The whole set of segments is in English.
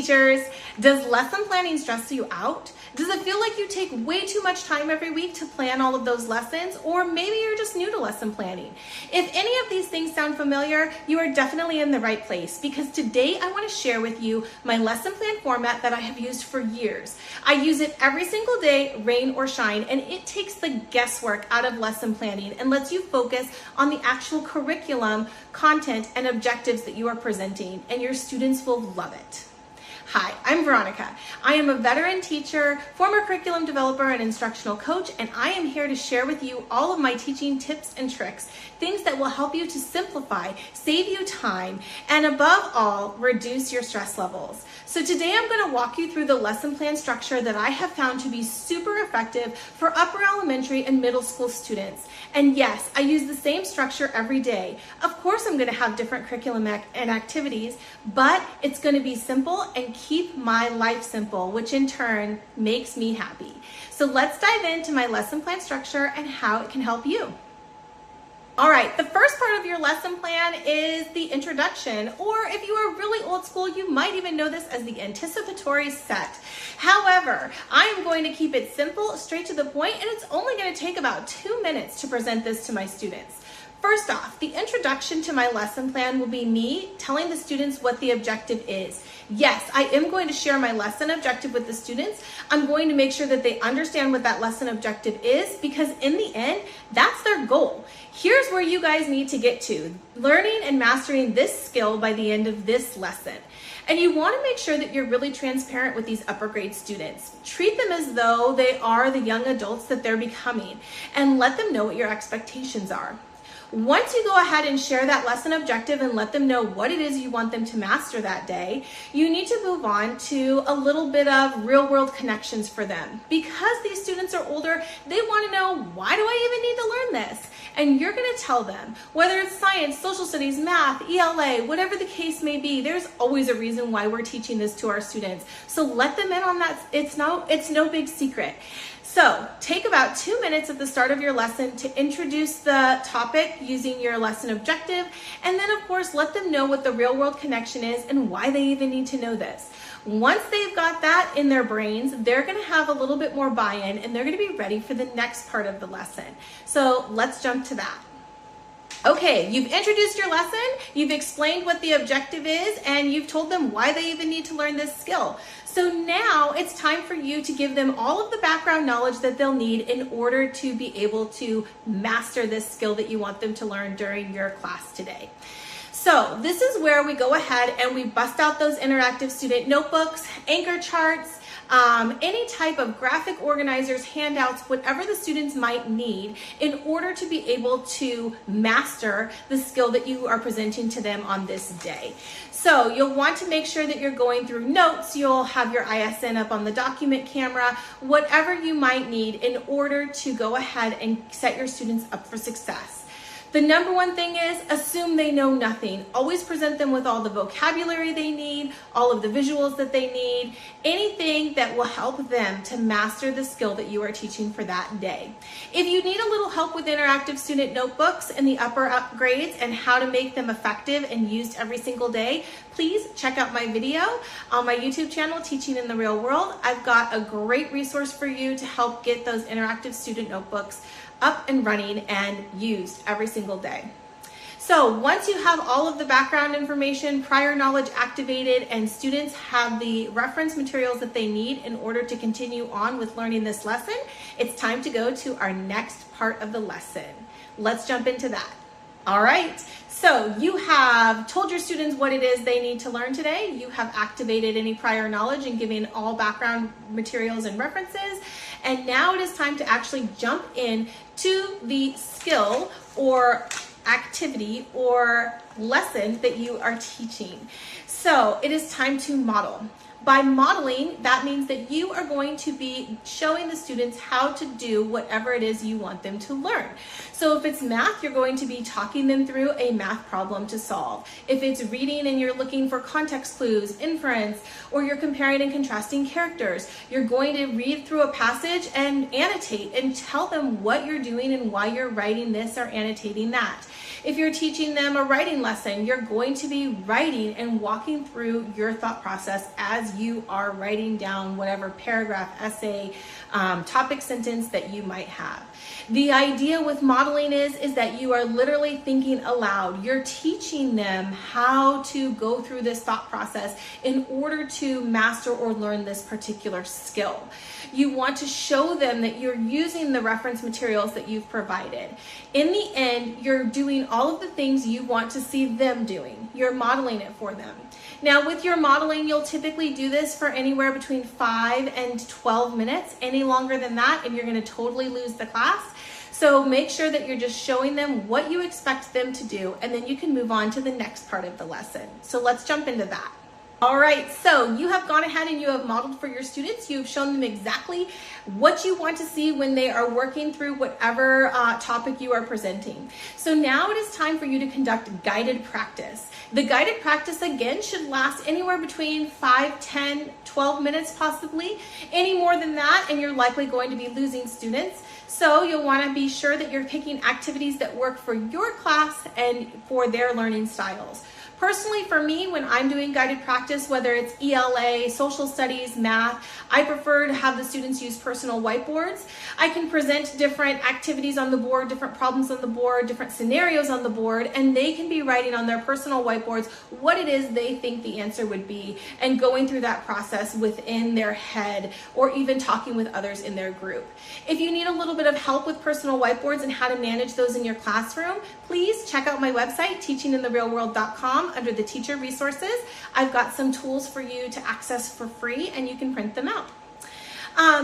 Teachers, does lesson planning stress you out? Does it feel like you take way too much time every week to plan all of those lessons? Or maybe you're just new to lesson planning. If any of these things sound familiar, you are definitely in the right place, because today I want to share with you my lesson plan format that I have used for years. I use it every single day, rain or shine, and it takes the guesswork out of lesson planning and lets you focus on the actual curriculum, content, and objectives that you are presenting, and your students will love it. Hi, I'm Veronica. I am a veteran teacher, former curriculum developer, and instructional coach, and I am here to share with you all of my teaching tips and tricks, things that will help you to simplify, save you time, and above all, reduce your stress levels. So today I'm going to walk you through the lesson plan structure that I have found to be super effective for upper elementary and middle school students. And yes, I use the same structure every day. Of course, I'm going to have different curriculum and activities, but it's going to be simple and keep my life simple, which in turn makes me happy. So let's dive into my lesson plan structure and how it can help you. All right, the first part of your lesson plan is the introduction, or if you are really old school, you might even know this as the anticipatory set. However, I am going to keep it simple, straight to the point, and it's only going to take about 2 minutes to present this to my students. First off, the introduction to my lesson plan will be me telling the students what the objective is. Yes, I am going to share my lesson objective with the students. I'm going to make sure that they understand what that lesson objective is, because in the end, that's their goal. Here's where you guys need to get to: learning and mastering this skill by the end of this lesson. And you want to make sure that you're really transparent with these upper grade students. Treat them as though they are the young adults that they're becoming, and let them know what your expectations are. Once you go ahead and share that lesson objective and let them know what it is you want them to master that day, you need to move on to a little bit of real world connections for them. Because these students are older, they want to know, why do I even need to learn this? And you're going to tell them, whether it's science, social studies, math, ELA, whatever the case may be, there's always a reason why we're teaching this to our students. So let them in on that. It's no big secret. So take about 2 minutes at the start of your lesson to introduce the topic using your lesson objective, and then of course let them know what the real world connection is and why they even need to know this. Once they've got that in their brains, they're going to have a little bit more buy-in, and they're going to be ready for the next part of the lesson. So let's jump to that. Okay, you've introduced your lesson, you've explained what the objective is, and you've told them why they even need to learn this skill. So now it's time for you to give them all of the background knowledge that they'll need in order to be able to master this skill that you want them to learn during your class today. So this is where we go ahead and we bust out those interactive student notebooks, anchor charts, any type of graphic organizers, handouts, whatever the students might need in order to be able to master the skill that you are presenting to them on this day. So you'll want to make sure that you're going through notes, you'll have your ISN up on the document camera, whatever you might need in order to go ahead and set your students up for success. The number one thing is assume they know nothing. Always present them with all the vocabulary they need, all of the visuals that they need, anything that will help them to master the skill that you are teaching for that day. If you need a little help with interactive student notebooks in the upper grades and how to make them effective and used every single day, please check out my video on my YouTube channel, Teaching in the Real World. I've got a great resource for you to help get those interactive student notebooks up and running and used every single day. So once you have all of the background information, prior knowledge activated, and students have the reference materials that they need in order to continue on with learning this lesson, it's time to go to our next part of the lesson. Let's jump into that. All right, so you have told your students what it is they need to learn today. You have activated any prior knowledge and given all background materials and references. And now it is time to actually jump in to the skill or activity or lesson that you are teaching. So it is time to model. By modeling, that means that you are going to be showing the students how to do whatever it is you want them to learn. So if it's math, you're going to be talking them through a math problem to solve. If it's reading and you're looking for context clues, inference, or you're comparing and contrasting characters, you're going to read through a passage and annotate and tell them what you're doing and why you're writing this or annotating that. If you're teaching them a writing lesson, you're going to be writing and walking through your thought process as you are writing down whatever paragraph, essay, topic, sentence that you might have. The idea with modeling is that you are literally thinking aloud. You're teaching them how to go through this thought process in order to master or learn this particular skill. You want to show them that you're using the reference materials that you've provided. In the end, you're doing all of the things you want to see them doing. You're modeling it for them. Now, with your modeling, you'll typically do this for anywhere between 5 and 12 minutes. Any longer than that, and you're going to totally lose the class. So make sure that you're just showing them what you expect them to do, and then you can move on to the next part of the lesson. So let's jump into that. All right, so you have gone ahead and you have modeled for your students. You've shown them exactly what you want to see when they are working through whatever topic you are presenting. So now it is time for you to conduct guided practice. The guided practice, again, should last anywhere between 5, 10, 12 minutes possibly. Any more than that, and you're likely going to be losing students. So you'll want to be sure that you're picking activities that work for your class and for their learning styles. Personally, for me, when I'm doing guided practice, whether it's ELA, social studies, math, I prefer to have the students use personal whiteboards. I can present different activities on the board, different problems on the board, different scenarios on the board, and they can be writing on their personal whiteboards what it is they think the answer would be and going through that process within their head or even talking with others in their group. If you need a little bit of help with personal whiteboards and how to manage those in your classroom, please check out my website, teachingintherealworld.com. Under the teacher resources, I've got some tools for you to access for free, and you can print them out.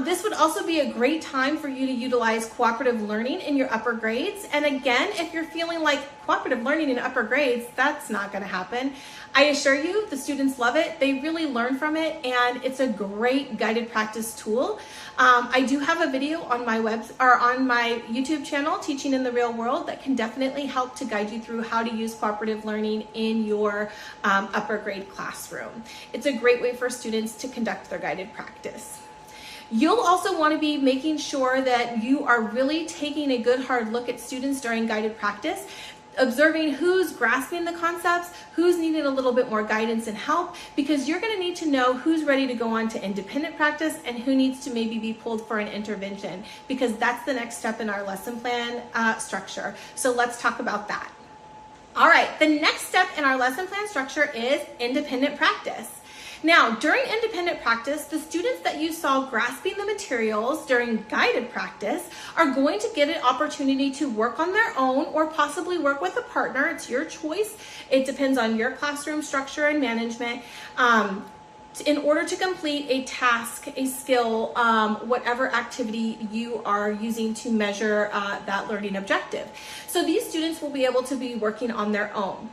This would also be a great time for you to utilize cooperative learning in your upper grades. And again, if you're feeling like cooperative learning in upper grades, that's not going to happen. I assure you, the students love it. They really learn from it, and it's a great guided practice tool. I do have a video on my on my YouTube channel, Teaching in the Real World, that can definitely help to guide you through how to use cooperative learning in your upper grade classroom. It's a great way for students to conduct their guided practice. You'll also want to be making sure that you are really taking a good hard look at students during guided practice, observing who's grasping the concepts, who's needing a little bit more guidance and help, because you're going to need to know who's ready to go on to independent practice and who needs to maybe be pulled for an intervention, because that's the next step in our lesson plan structure. So let's talk about that. All right, the next step in our lesson plan structure is independent practice. Now, during independent practice, the students that you saw grasping the materials during guided practice are going to get an opportunity to work on their own or possibly work with a partner. It's your choice. It depends on your classroom structure and management. In order to complete a task, a skill, whatever activity you are using to measure that learning objective. So these students will be able to be working on their own.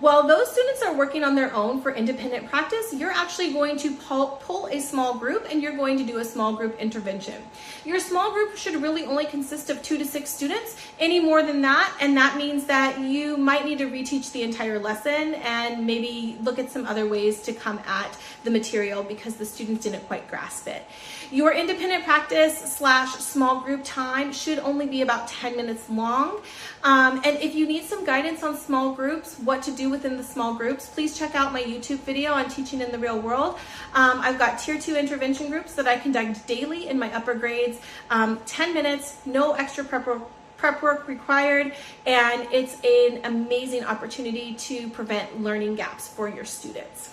While those students are working on their own for independent practice, you're actually going to pull a small group and you're going to do a small group intervention. Your small group should really only consist of 2 to 6 students. Any more than that, and that means that you might need to reteach the entire lesson and maybe look at some other ways to come at the material because the students didn't quite grasp it. Your independent practice / small group time should only be about 10 minutes long. And if you need some guidance on small groups, what to do within the small groups, please check out my YouTube video on Teaching in the Real World. I've got Tier 2 intervention groups that I conduct daily in my upper grades. 10 minutes, no extra prep work required, and it's an amazing opportunity to prevent learning gaps for your students.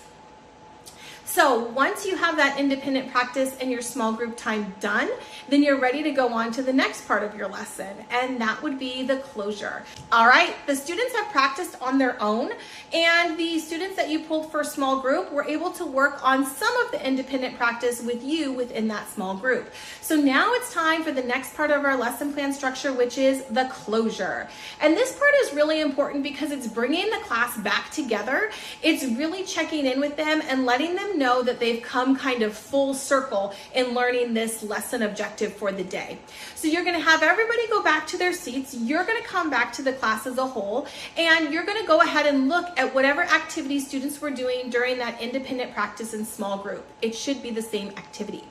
So once you have that independent practice and your small group time done, then you're ready to go on to the next part of your lesson, and that would be the closure. All right, the students have practiced on their own, and the students that you pulled for a small group were able to work on some of the independent practice with you within that small group. So now it's time for the next part of our lesson plan structure, which is the closure. And this part is really important because it's bringing the class back together. It's really checking in with them and letting them know that they've come kind of full circle in learning this lesson objective for the day. So you're going to have everybody go back to their seats. You're going to come back to the class as a whole, and you're going to go ahead and look at whatever activity students were doing during that independent practice in small group. It should be the same activity.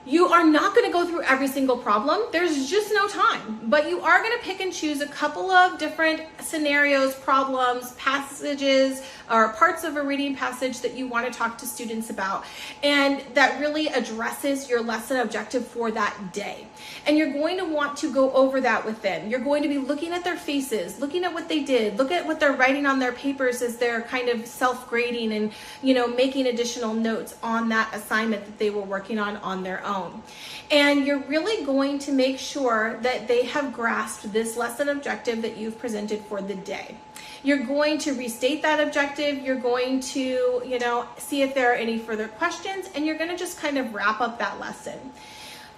You are not going to go through every single problem. There's just no time, but you are going to pick and choose a couple of different scenarios, problems, passages, or parts of a reading passage that you want to talk to students about, and that really addresses your lesson objective for that day. And you're going to want to go over that with them. You're going to be looking at their faces, looking at what they did, look at what they're writing on their papers as they're kind of self-grading and, making additional notes on that assignment that they were working on their own. And you're really going to make sure that they have grasped this lesson objective that you've presented for the day. You're going to restate that objective. You're going to, see if there are any further questions, and you're going to just kind of wrap up that lesson.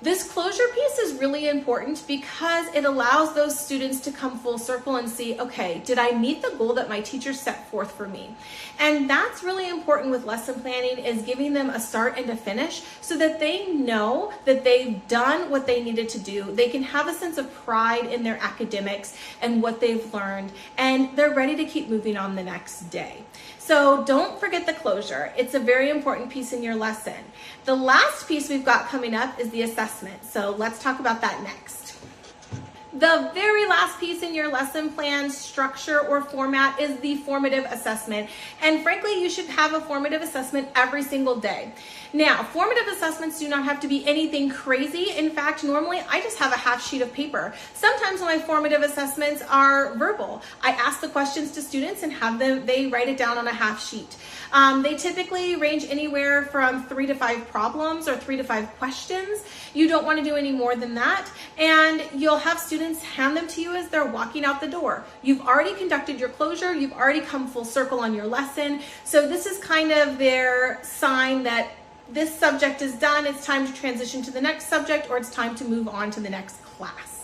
This closure piece is really important because it allows those students to come full circle and see, okay, did I meet the goal that my teacher set forth for me? And that's really important with lesson planning, is giving them a start and a finish so that they know that they've done what they needed to do. They can have a sense of pride in their academics and what they've learned, and they're ready to keep moving on the next day. So don't forget the closure. It's a very important piece in your lesson. The last piece we've got coming up is the assessment. So let's talk about that next. The very last piece in your lesson plan structure or format is the formative assessment. And frankly, you should have a formative assessment every single day. Now, formative assessments do not have to be anything crazy. In fact, normally I just have a half sheet of paper. Sometimes my formative assessments are verbal. I ask the questions to students and they write it down on a half sheet. They typically range anywhere from 3 to 5 problems or 3 to 5 questions. You don't want to do any more than that. And you'll have students hand them to you as they're walking out the door. You've already conducted your closure. You've already come full circle on your lesson. So this is kind of their sign that this subject is done. It's time to transition to the next subject, or it's time to move on to the next class.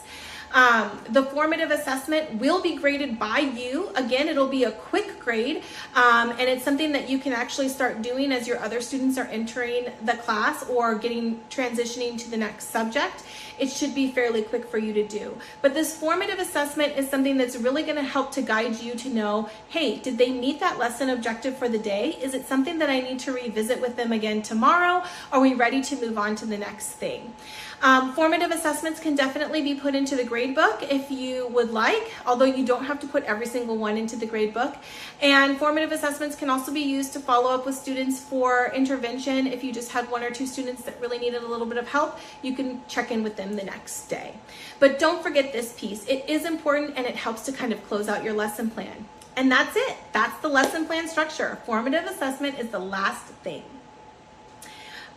The formative assessment will be graded by you. Again, it'll be a quick grade, and it's something that you can actually start doing as your other students are entering the class or transitioning to the next subject. It should be fairly quick for you to do. But this formative assessment is something that's really going to help to guide you to know, hey, did they meet that lesson objective for the day? Is it something that I need to revisit with them again tomorrow? Are we ready to move on to the next thing? Formative assessments can definitely be put into the grade book if you would like, although you don't have to put every single one into the grade book. And formative assessments can also be used to follow up with students for intervention. If you just had 1 or 2 students that really needed a little bit of help, you can check in with them the next day. But don't forget this piece. It is important, and it helps to kind of close out your lesson plan. And that's it. That's the lesson plan structure. Formative assessment is the last thing.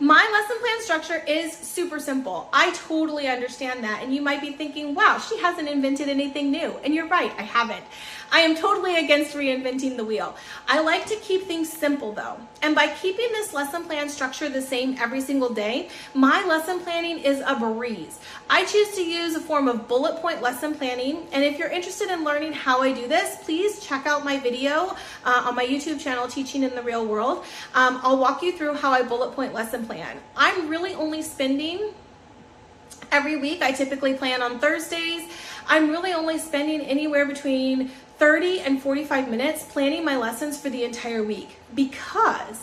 My lesson plan structure is super simple. I totally understand that. And you might be thinking, wow, she hasn't invented anything new. And you're right, I haven't. I am totally against reinventing the wheel. I like to keep things simple though. And by keeping this lesson plan structure the same every single day, my lesson planning is a breeze. I choose to use a form of bullet point lesson planning. And if you're interested in learning how I do this, please check out my video on my YouTube channel, Teaching in the Real World. I'll walk you through how I bullet point lesson plan. I'm really only spending every week. I typically plan on Thursdays. I'm really only spending anywhere between 30 and 45 minutes planning my lessons for the entire week, because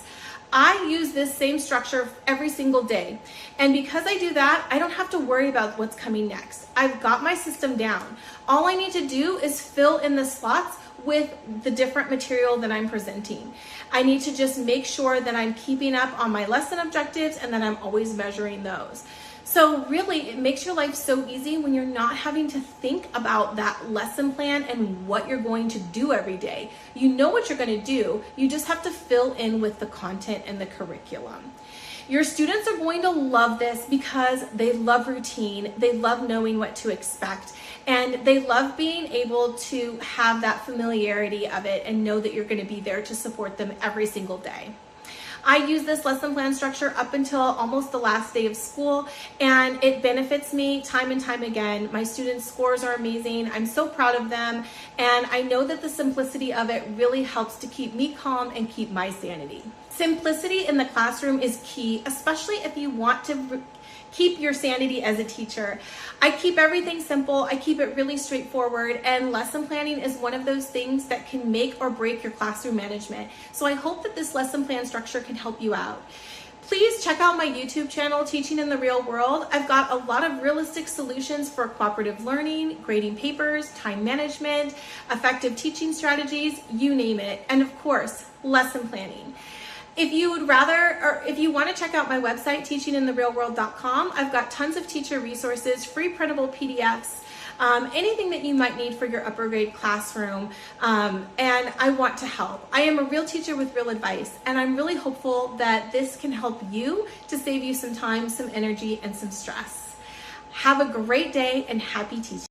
I use this same structure every single day. And because I do that, I don't have to worry about what's coming next. I've got my system down. All I need to do is fill in the slots with the different material that I'm presenting. I need to just make sure that I'm keeping up on my lesson objectives and that I'm always measuring those. So really, it makes your life so easy when you're not having to think about that lesson plan and what you're going to do every day. You know what you're going to do. You just have to fill in with the content and the curriculum. Your students are going to love this because they love routine, they love knowing what to expect, and they love being able to have that familiarity of it and know that you're going to be there to support them every single day. I use this lesson plan structure up until almost the last day of school, and it benefits me time and time again. My students' scores are amazing. I'm so proud of them, and I know that the simplicity of it really helps to keep me calm and keep my sanity. Simplicity in the classroom is key, especially if you want to keep your sanity as a teacher. I keep everything simple. I keep it really straightforward, and lesson planning is one of those things that can make or break your classroom management. So I hope that this lesson plan structure can help you out. Please check out my YouTube channel, Teaching in the Real World. I've got a lot of realistic solutions for cooperative learning, grading papers, time management, effective teaching strategies, you name it. And of course, lesson planning. If you would rather, or if you want to check out my website, teachingintherealworld.com, I've got tons of teacher resources, free printable PDFs, anything that you might need for your upper grade classroom, and I want to help. I am a real teacher with real advice, and I'm really hopeful that this can help you to save you some time, some energy, and some stress. Have a great day and happy teaching.